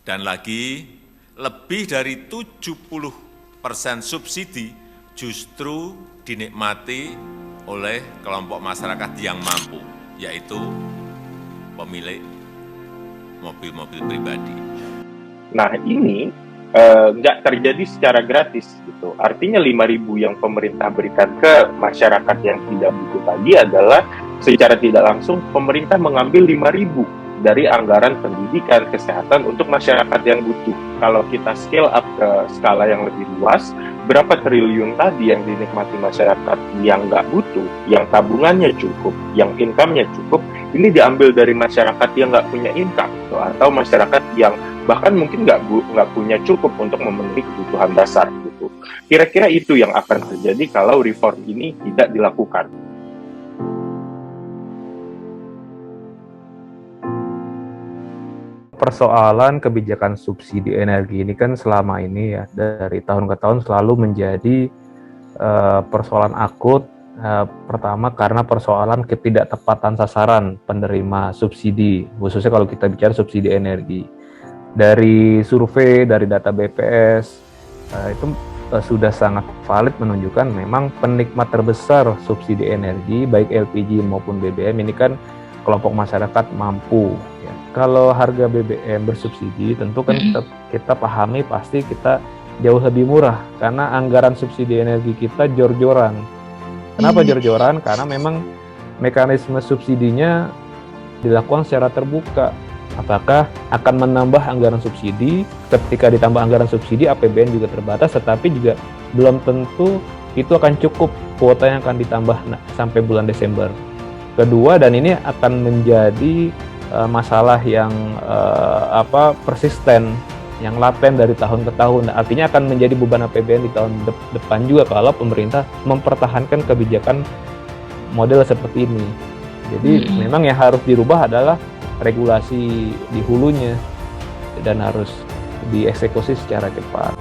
Dan lagi, lebih dari 70% subsidi justru dinikmati oleh kelompok masyarakat yang mampu, yaitu pemilik mobil-mobil pribadi. Nah, ini nggak terjadi secara gratis gitu. Artinya 5.000 yang pemerintah berikan ke masyarakat yang tidak butuh tadi adalah secara tidak langsung pemerintah mengambil 5.000 dari anggaran pendidikan, kesehatan untuk masyarakat yang butuh. Kalau kita scale up ke skala yang lebih luas, berapa triliun tadi yang dinikmati masyarakat yang nggak butuh, yang tabungannya cukup, yang income-nya cukup, ini diambil dari masyarakat yang nggak punya income, atau masyarakat yang bahkan mungkin nggak punya cukup untuk memenuhi kebutuhan dasar gitu. Kira-kira itu yang akan terjadi kalau reform ini tidak dilakukan. Persoalan kebijakan subsidi energi ini kan selama ini ya dari tahun ke tahun selalu menjadi persoalan akut. Pertama karena persoalan ketidaktepatan sasaran penerima subsidi, khususnya kalau kita bicara subsidi energi. Dari survei, dari data BPS, itu sudah sangat valid menunjukkan memang penikmat terbesar subsidi energi, baik LPG maupun BBM ini kan kelompok masyarakat mampu. Ya. Kalau harga BBM bersubsidi, tentu kan kita pahami pasti kita jauh lebih murah, karena anggaran subsidi energi kita jor-joran. Kenapa jor-joran? Karena memang mekanisme subsidinya dilakukan secara terbuka. Apakah akan menambah anggaran subsidi? Ketika ditambah anggaran subsidi, APBN juga terbatas, tetapi juga belum tentu itu akan cukup kuota yang akan ditambah sampai bulan Desember. Kedua, dan ini akan menjadi masalah yang persisten, yang laten dari tahun ke tahun. Artinya akan menjadi beban APBN di tahun depan juga kalau pemerintah mempertahankan kebijakan model seperti ini. Jadi memang yang harus dirubah adalah regulasi di hulunya dan harus dieksekusi secara cepat.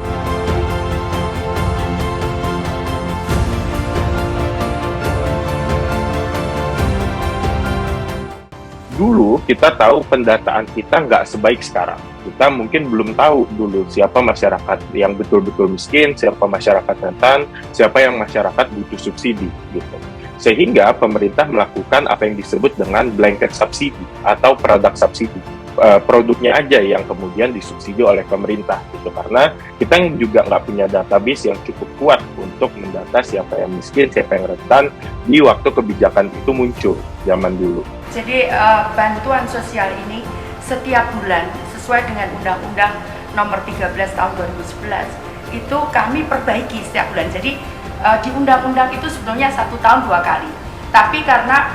Dulu kita tahu pendataan kita nggak sebaik sekarang. Kita mungkin belum tahu dulu siapa masyarakat yang betul-betul miskin, siapa masyarakat rentan, siapa yang masyarakat butuh subsidi gitu. Sehingga pemerintah melakukan apa yang disebut dengan blanket subsidi atau produk subsidi. Produknya aja yang kemudian disubsidi oleh pemerintah gitu, karena kita juga nggak punya database yang cukup kuat untuk mendata siapa yang miskin, siapa yang rentan di waktu kebijakan itu muncul zaman dulu. Jadi bantuan sosial ini setiap bulan sesuai dengan Undang-Undang Nomor 13 Tahun 2011 itu kami perbaiki setiap bulan. Jadi di undang-undang itu sebetulnya 1 tahun 2 kali. Tapi karena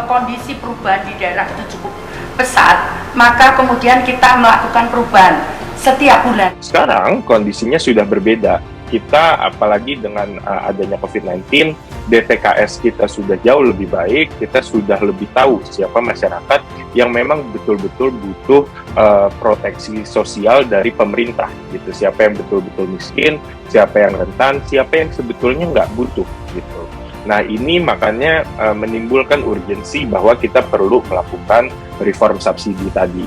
kondisi perubahan di daerah itu cukup pesat, maka kemudian kita melakukan perubahan setiap bulan. Sekarang kondisinya sudah berbeda. Kita apalagi dengan adanya COVID-19, DTKS kita sudah jauh lebih baik, kita sudah lebih tahu siapa masyarakat yang memang betul-betul butuh proteksi sosial dari pemerintah gitu. Siapa yang betul-betul miskin, siapa yang rentan, siapa yang sebetulnya nggak butuh gitu. Nah ini makanya menimbulkan urgensi bahwa kita perlu melakukan reform subsidi tadi.